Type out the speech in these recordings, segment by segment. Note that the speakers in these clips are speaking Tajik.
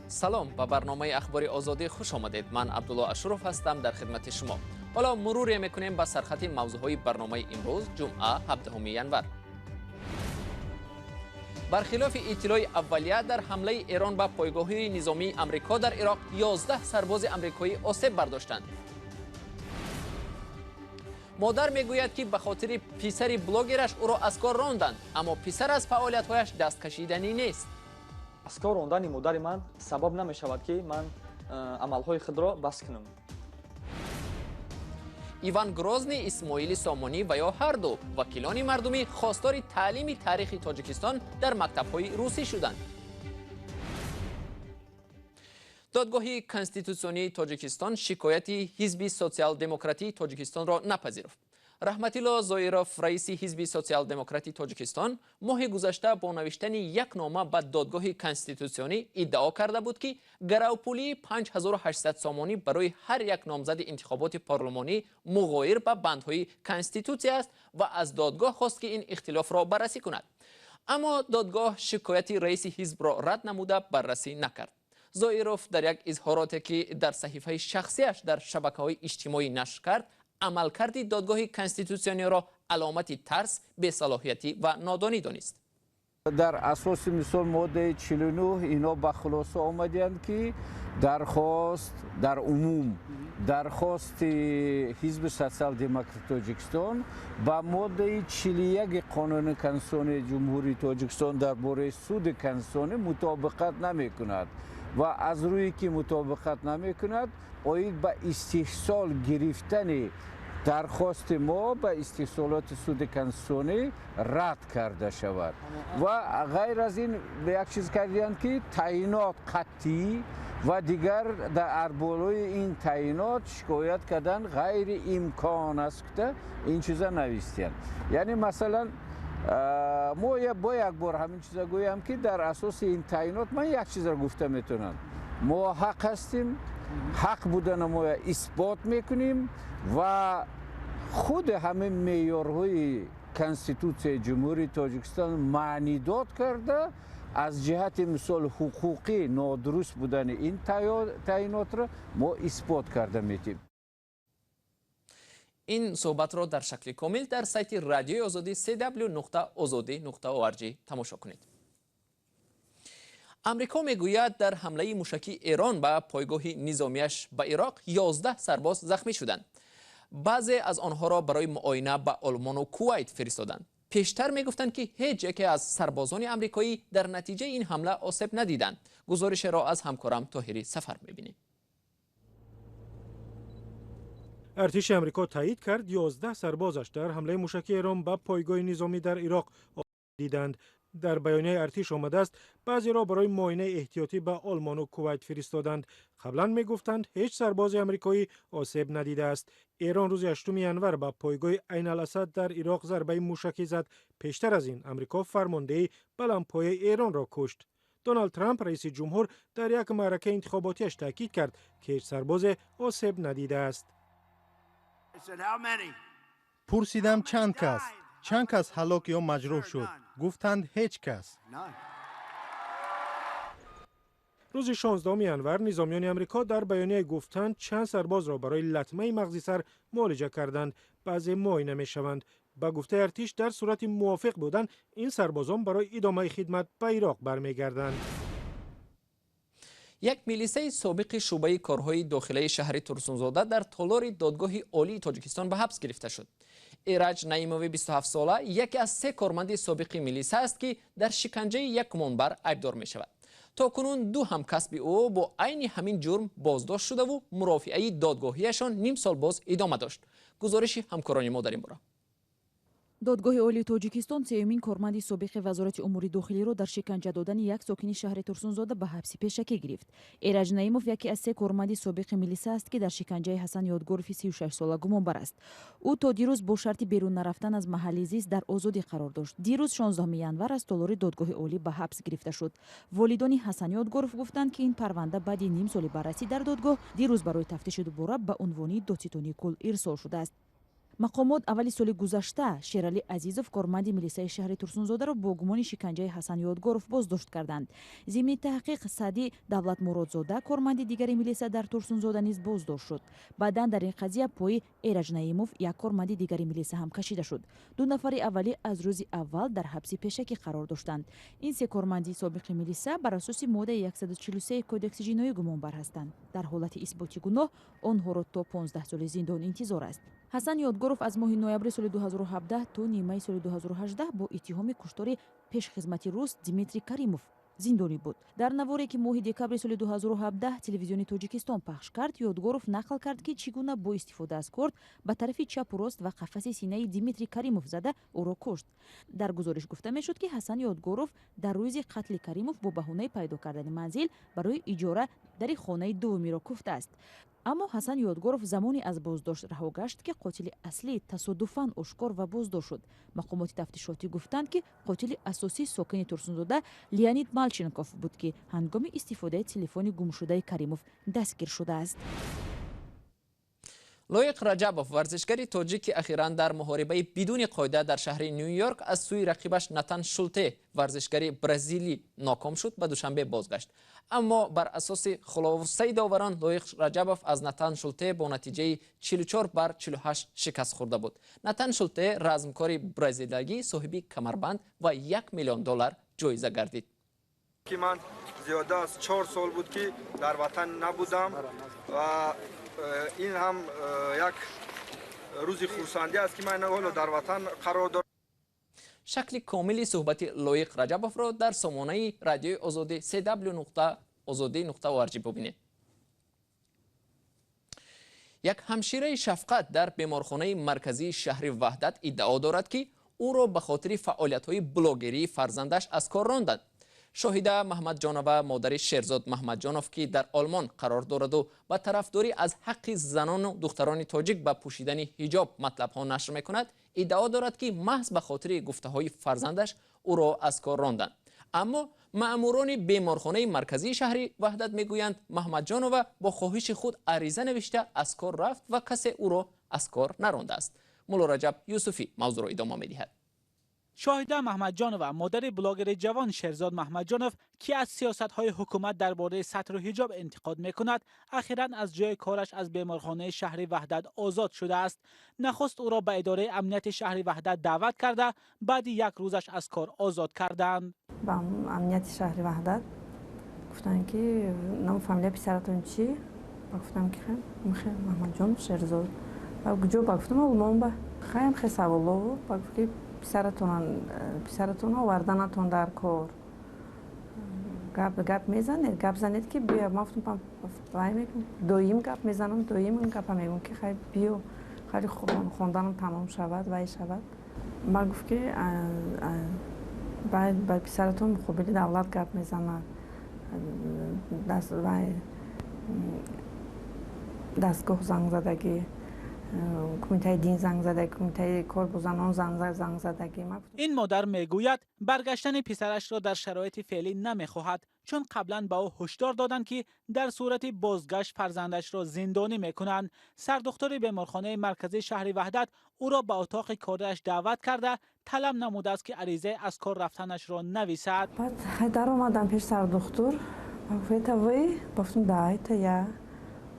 سلام با برنامه اخباری آزادی خوش آمدید. من عبدالله اشرف هستم در خدمت شما. حالا مروری میکنیم به سرخط موضوعهای برنامه امروز جمعه 17 ینور. برخلاف اطلاع اولیه در حمله ایران به پایگاه‌های نظامی آمریکا در عراق 11 سرباز آمریکایی آسیب برداشتند. مادر میگوید که به خاطر پسر بلاگرش او را از کار راندند، اما پسر از فعالیت‌هایش دست کشیدنی نیست. از کار راندن مادر من سبب نمی شود که من عملهای خود را بس کنم. ایوان گروزنی، اسماعیل سامانی و یا هر دو وکیلان مردمی خواستار تعلیم تاریخ تاجیکستان در مکتب‌های روسی شدند. دادگاه کنستیتوسیونی تاجیکستان شکایت حزب سوسیال دموکراتی تاجیکستان را نپذیرفت. رحمت الله زایروف، رئیس حزب سوسیال دموکراتی تاجیکستان، ماه گذشته با نوشتن یک نامه به دادگاه کنستیتوسیونی ادعا کرده بود که گروپولی 5800 سامانی برای هر یک نامزد انتخابات پارلمانی مغایر به بندهای کنستیتوسی است و از دادگاه خواست که این اختلاف را بررسی کند. اما دادگاه شکایت رئیس حزب را رد نموده بررسی نکرد. زایروف در یک اظهاراتی که در صحیفه شخصیش در شبکه‌های اجتماعی نشر کرد، عملکرد دادگاه کنستیتوسیونی را علامت ترس، بی‌صلاحیتی و نادانی دانست. در اساس مثال ماده 49 اینا به خلاصه آمدند که درخواست در عموم درخواست حزب سوسیال دموکرات تاجیکستان با ماده 41 قانون کنستیتوسیونی جمهوری تاجیکستان درباره سود کنستیتوسیونی مطابقت نمی کند و از روی که مطابقت نمی کند باید به استحصال گرفتن درخواست ما به استحصالات سود کنستیتوسیونی رد کرده شود و غیر از این به یک چیز کردند که تعیینات قطعی و دیگر در بالای این تعیینات شکایت کردن غیر امکان است که این چیزا نوشتند. یعنی مثلا ما با یک بار همین چیزا گویم که در اساس این تعیینات من یک چیز را گفته میتونم، ما حق هستیم، حق بودن ما اثبات میکنیم و خود همه معیارهای کنستیتوسیون جمهوری تاجیکستان معنی داد کرده از جهت مثال حقوقی نادرست بودن این تعیینات را ما اثبات کرده میتیم. این صحبت را در شکل کامل در سایت رادیوی آزادی www.azadi.org تماشا کنید. امریکا میگوید در حمله موشکی ایران به پایگاه نظامیش به عراق 11 سرباز زخمی شدند. بعضی از آنها را برای معاینه به آلمان و کویت فرستادند. پیشتر میگفتند که هیچ یک از سربازان آمریکایی در نتیجه این حمله آسیب ندیدند. گزارش را از همکارم طاهری سفر میبینیم. ارتش آمریکا تایید کرد 11 سربازش در حمله موشکی ایران به پایگاه نظامی در عراق آسیب دیدند. در بیانیه ارتش آمده است بعضی را برای معاینه احتیاطی به آلمان و کویت فرستادند. قبلا میگفتند هیچ سرباز آمریکایی آسیب ندیده است. ایران روز 8 ینور به پایگاه عین الاسد در عراق ضربه موشکی زد. پیشتر از این امریکا فرمانده بلندپایه ایران را کشت. دونالد ترامپ رئیس جمهور در یک معرکه انتخاباتیش تاکید کرد که هیچ سرباز آسیب ندیده است. پرسیدم چند کس هلاک یا مجروح شد؟ گفتند هیچ کس. روز 16 ینور نظامیان آمریکا در بیانیه گفتند چند سرباز را برای لطمه مغزی سر معالجه کردند، بعضی معاینه می‌شوند. با گفته ارتش در صورت موافق بودن این سربازان برای ادامه خدمت به عراق برمیگردند. یک میلیسه سابق شعبه کارهای داخلی شهر ترسونزاده در تالار دادگاه عالی تاجیکستان به حبس گرفته شد. ایرج نعیموی 27 ساله یکی از 3 کارمند سابق میلیسه است که در شکنجه یک منبر عیبدار می شود. تا کنون 2 همکسب او با عین همین جرم بازداشت شده و مرافعه دادگاهیشان نیم سال باز ادامه داشت. گزارش همکاران ما در این باره. دادگاه عالی تاجیکستان سیومین کارمند سابق وزارت امور داخلی را در شکنجه دادن یک ساکن شهر ترسونزاده به حبس پیشکی گرفت. ایرج نعیموف یکی از 3 کارمند سابق میلیسه است که در شکنجه حسن یادگاروف 36 ساله گمانبر است. او تا دیروز با شرط بیرون نرفتن از محل زیست در آزادی قرار داشت. دیروز 16 ینور از تالار دادگاه عالی به حبس گرفته شد. والدان حسن یادگاروف گفتند که این پرونده بعد نیم سال بررسی در دادگاه دیروز برای تفتیش دوباره به عنوان دادستانی کل ارسال شده است. мақомот аввали соли гузашта шерали азизов корманди милисаи шаҳри турсунзодаро бо гумони шиканҷаи ҳасан ёдгоров боздошт карданд. зимни таҳқиқ саъди давлатмуродзода корманди дигари милиса дар турсунзода низ боздошт шуд. баъдан дар ин қазия пои эраҷ наимов як корманди дигари милиса ҳам кашида шуд. ду нафари аввалӣ аз рӯзи аввал дар ҳабси пешакӣ қарор доштанд. ин се корманди собиқи милиса бар асоси моддаи 143 кодекси ҷиноӣ гумонбар ҳастанд. дар ҳолати исботи гуноҳ онҳоро то 15 соли зиндон интизор аст. ҳасан ёдгоров аз моҳи ноябри соли 2017 то нимаи соли 2018 бо иттиҳоми куштори пешхизмати рус Дмитрий Каримов зиндонӣ буд. дар наворе ки моҳи декабри соли 2017 телевизиони Тоҷикистон пахш кард, Ёдгоров нақл кард ки чӣ гуна бо истифода аз корд ба тарафи чапу рост ва қафаси синаи Дмитрий Каримов зада ӯро кушт. дар гузориш гуфта мешуд ки Ҳасан Ёдгоров дар рӯзи қатли Каримов бо баҳонаи пайдо кардани манзил барои иҷора дари хонаи дуввумиро куфтааст. аммо Ҳасан Ёдгоров замоне аз боздошт раҳо гашт ки қотили аслӣ тасодуфан ошкор ва боздошт шуд. мақомоти тафтишотӣ гуфтанд ки қотили асосии сокини Турсунзода Леонид Малченков буд ки ҳангоми истифодаи телефони гумшудаи Каримов дастгир шудааст. лоиқ раҷабов варзишгари тоҷики ахиран дар муҳорибаи бидуни қоида дар шаҳри Нью-Йорк аз сӯи рақибаш Натан Шулте варзишгари бразилӣ ноком шуд, ба душанбе бозгашт. аммо бар асоси хулосаи доварон лоиқ раҷабов аз Натан Шулте бо натиҷаи 44-48 шикаст хӯрда буд. Натан Шулте размкори бразилиягӣ соҳиби камарбанд ва $1 миллион ҷоиза гардид. من زیاده از 4 سال بود که در وطن نبودم و این هم یک روزی خورسندی است که من حالا در وطن قرار دارم. شکل کاملی صحبت لویق رجبوف را در سامانه رادیوی آزادی cw.azadi.org ببینید. یک همشیره شفقت در بیمارخانه مرکزی شهر وحدت ادعا دارد که او را به خاطر فعالیت‌های بلاگری فرزندش از کار راندند. شاهده محمد جانوه مادر شیرزاد محمد جانوف که در آلمان قرار دارد و با طرفداری از حق زنان و دختران تاجیک به پوشیدن حجاب مطلب ها نشر میکند ادعا دارد که محض به خاطر گفته های فرزندش او را از کار راندند. اما مأموران بیمارخانه مرکزی شهر وحدت میگویند محمد جانوه با خواهش خود عریضه نوشته از کار رفت و کسی او را از کار نرانده است. مولا رجب یوسفی موضوع را ادامه میدهد. شاهده محمد جانوه مادر بلاگر جوان شیرزاد محمد جانوف که از سیاست‌های حکومت درباره سطر و حجاب انتقاد می‌کند اخیراً از جای کارش از بیمارخانه شهر وحدت آزاد شده است. نخست او را به اداره امنیت شهر وحدت دعوت کرده بعد یک روزش از کار آزاد کردند. با امنیت شهر وحدت گفتن که نام فامیل پسرتون چی؟ گفتم که خیلی محمد جان شیرزاد. با کجا گفتم آلمان با خیلی سوالو با که پسرتون آوردنتون در کار گپ میزنید گپ زنید که بیا ما گفتم دویم گپ میزنم دویم گپ میگم که خیلی بیا خیلی خوندنم تمام شود و شود ما گفت که باید با پسرتون مقابل دولت گپ میزنن دستگاه زنگ زدگی کمیته دین زنگ زده کمیته کار با زنان زنگ زدگی. این مادر میگوید برگشتن پسرش را در شرایط فعلی نمیخواهد چون قبلا به او هشدار دادند که در صورت بازگشت فرزندش را زندانی میکنند. سردختر بیمارخانه مرکزی شهر وحدت او را به اتاق کارش دعوت کرده طلب نموده است که عریضه از کار رفتنش را نویسد. بعد در اومدم پیش سردختر گفت وی گفتم دایت یا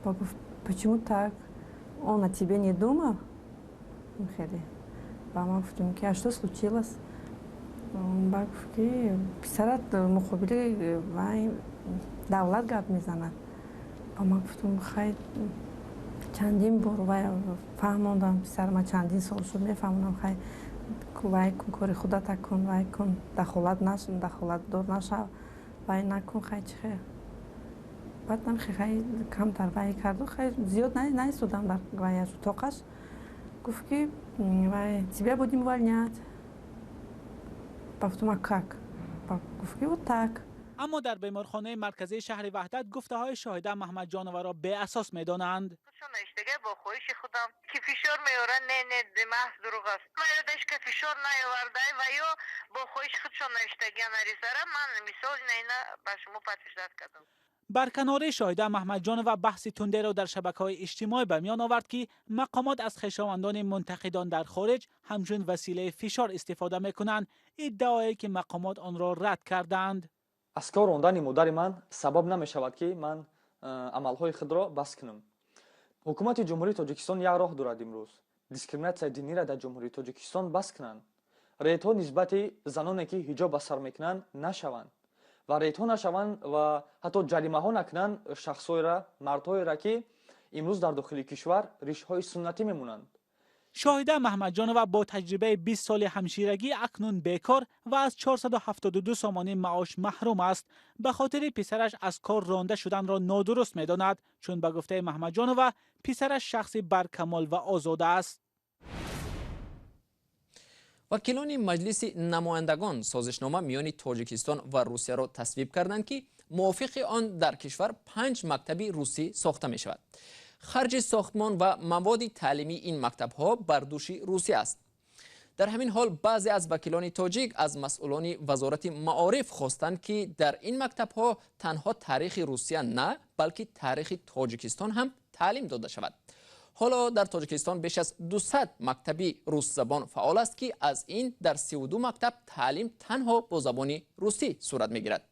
گفت почему так он о тебе не думал? Мама говорит, а что случилось? Бак говорит, писарат мухабили вай давлат гап мезанад. Мама говорит, хай чандин бор вай фаҳмондам писарма чандин сол шуд мефаҳмонам хай вай кун кори худа так кун вай кун дахолат нашун дахолат дор нашав вай накун хай чи хай بعدم خیلی کمتر وای کرد و خیلی زیاد نیستودم در وای اتاقش گفت که وای тебя будем увольнять گفتم как گفت که вот так. اما در بیمارخانه مرکزی شهر وحدت گفته های شاهده محمد جانوه را به اساس میدانند. اشتگاه با خواهش خودم که فشار میارن نه محض دروغ است. ما یادش که فشار نیاورده و یا با خواهش خودشون اشتگاه نریزاره من مثال نه به شما پیشنهاد کردم. برکناری شاهده محمد جان و بحث تنده را در شبکه‌های اجتماعی به میان آورد که مقامات از خویشاوندان منتقدان در خارج همچون وسیله فشار استفاده میکنند، ادعایی که مقامات آن را رد کردند. аз кор рондани модари ман сабаб намешавад ки ман амалҳои худро бас кунам. ҳукумати ҷумҳурии тоҷикистон як роҳ дорад имрӯз дискриминатсияи диниро дар ҷумҳурии тоҷикистон бас кунанд. рейтҳо нисбати заноне ки ҳиҷоб ба сар мекунанд нашаванд ва рейтҳо нашаванд ва ҳатто ҷаримаҳо накунанд шахсҳоеро мардҳоеро ки имрӯз дар дохили кишвар ришҳои суннатӣ мемонанд. شاهده محمد جانو با تجربه 20 سال همشیرگی اکنون بیکار و از 472 سامانه معاش محروم است. به خاطر پسرش از کار رانده شدن را نادرست می‌داند، چون به گفته محمد جانو پسرش شخص برکمال و آزاده است. وکیلان مجلس نمایندگان سازشنامه میان تاجیکستان و روسیه را تصویب کردند که موافق آن در کشور 5 مکتب روسی ساخته می شود. خرج ساختمان و مواد تعلیمی این مکتب ها بر دوش روسیه است. در همین حال بعضی از وکیلان تاجیک از مسئولان وزارت معارف خواستند که در این مکتب ها تنها تاریخ روسیه نه بلکه تاریخ تاجیکستان هم تعلیم داده شود. حالا در تاجیکستان بیش از 200 مکتب روس زبان فعال است که از این در 32 مکتب تعلیم تنها با زبان روسی صورت میگیرد.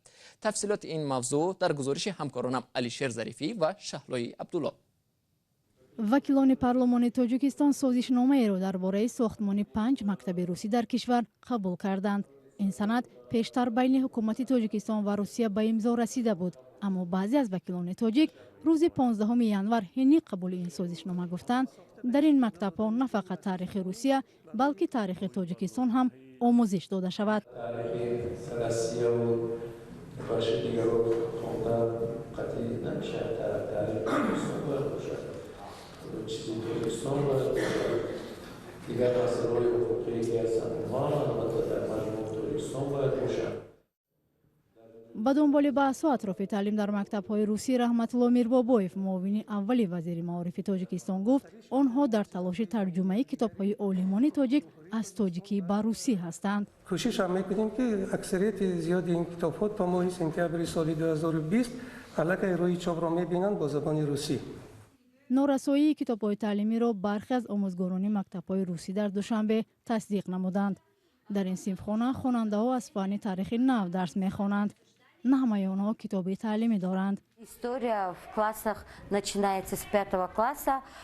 تفصیلات این موضوع در گزارش همکارانم علیشیر ظریفی و شهلای عبدالله. وکیلان پارلمان تاجیکستان سازشنامه‌ای را درباره ساختمان 5 مکتب روسی در کشور قبول کردند. این سند پیشتر بین حکومت تاجیکستان و روسیه به امضا رسیده بود، اما بعضی از وکیلان تاجیک روز 15 ژانویه حین قبول این سازشنامه گفتند در این مکتب‌ها نه فقط تاریخ روسیه بلکه تاریخ تاجیکستان هم آموزش داده شود. با دنبال بحث‌ها اطراف تعلیم در مکتب‌های روسی رحمت الله میربابویف معاون اولی وزیر معارف تاجیکستان گفت آنها در تلاش ترجمه کتاب‌های عالمان تاجیک از تاجیکی به روسی هستند. کوشش هم می‌کنیم که اکثریت زیادی این کتاب‌ها تا ماه سپتامبر سال 2020 علاقه روی چاپ را می‌بینند با زبان روسی. نارسایی کتاب‌های تعلیمی را برخی از آموزگاران مکتب‌های روسی در دوشنبه تصدیق نمودند. در این صنفخانه خواننده‌ها از فن تاریخ نو درس می‌خوانند. نه همه آنها کتابی تعلیمی دارند.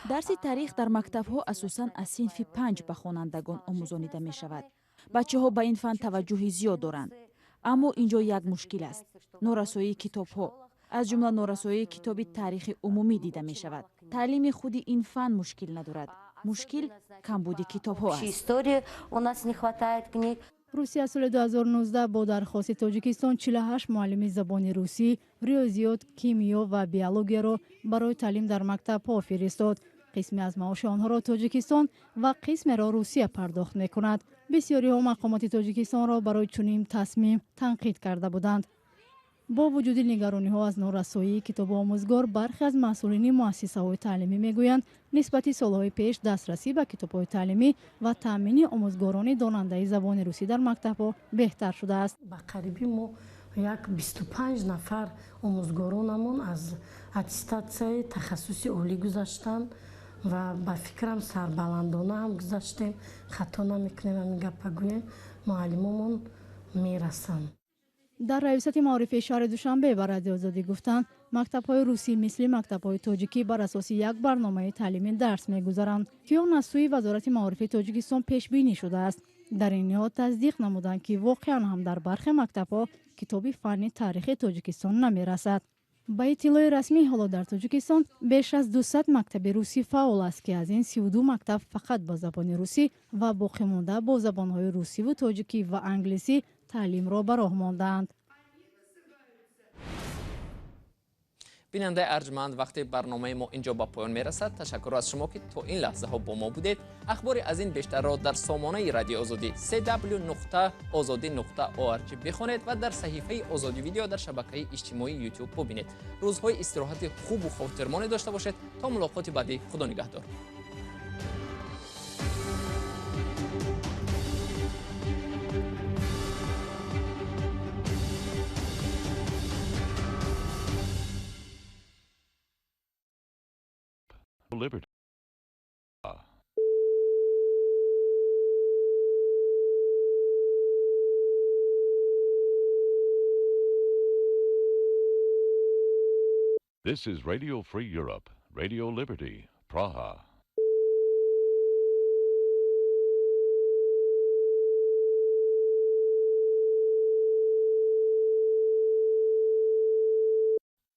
درس تاریخ در مکتب‌ها اساساً از صنف 5 به خوانندگان آموزانیده می‌شود. بچه‌ها به این فن توجه زیاد دارند. اما اینجا یک مشکل است. نارسایی کتاب‌ها، از جمله نارسایی کتاب تاریخ عمومی دیده می‌شود. تعلیم خود این فن مشکل ندارد. مشکل کمبود کتاب‌ها است. روسیه از سال 2019 با درخواست تاجیکستان 48 معلم زبان روسی، ریاضیات، کیمیا و بیولوژی را برای تعلیم در مکتب‌ها فرستاد. قسمی از معاش آنها را تاجیکستان و قسمی را روسیه پرداخت می‌کند. بسیاری ها مقامات تاجیکستان را برای چنین تصمیم تنقید کرده بودند. با وجود نگرانی‌ها از نارسایی کتاب آموزگار، برخی از مسئولین مؤسسه‌های تعلیمی می‌گویند نسبت سال‌های پیش دسترسی به کتاب‌های تعلیمی و تامین آموزگاران داننده زبان روسی در مکتب‌ها بهتر شده است. با قریبی ما یک 25 نفر آموزگارانمون از اتستاتسیای تخصصی عالی گذاشتند و با فکرم سربلندانه هم گذاشتیم. خطا نمی‌کنیم و میگه بگوییم معلممون میرسن. در ریاست معارف شهر دوشنبه به رادیو آزادی گفتند مکتب‌های روسی مثل مکتب‌های تاجیکی بر اساس یک برنامه تعلیمی درس می‌گذارند که آن از سوی وزارت معارف تاجیکستان پیش بینی شده است. در این نهاد تصدیق نمودند که واقعا هم در برخی مکتب‌ها کتاب فنی تاریخ تاجیکستان نمی‌رسد. با اطلاع رسمی حالا در تاجیکستان بیش از 200 مکتب روسی فعال است که از این 32 مکتب فقط با زبان روسی و باقی مانده با زبان‌های روسی و تاجیکی و انگلیسی تعلیم را به راه ماندند. بیننده ارجمند، وقتی برنامه ما اینجا به پایان میرسد. تشکر از شما که تا این لحظه ها با ما بودید. اخبار از این بیشتر را در سامانه رادیو آزادی www.azadi.org بخوانید و در صحیفه آزادی ویدیو در شبکه اجتماعی یوتیوب ببینید. روزهای استراحت خوب و خاطرمانی داشته باشید. تا ملاقات بعدی، خدا نگهدار. Liberty. This is Radio Free Europe, Radio Liberty, Praha.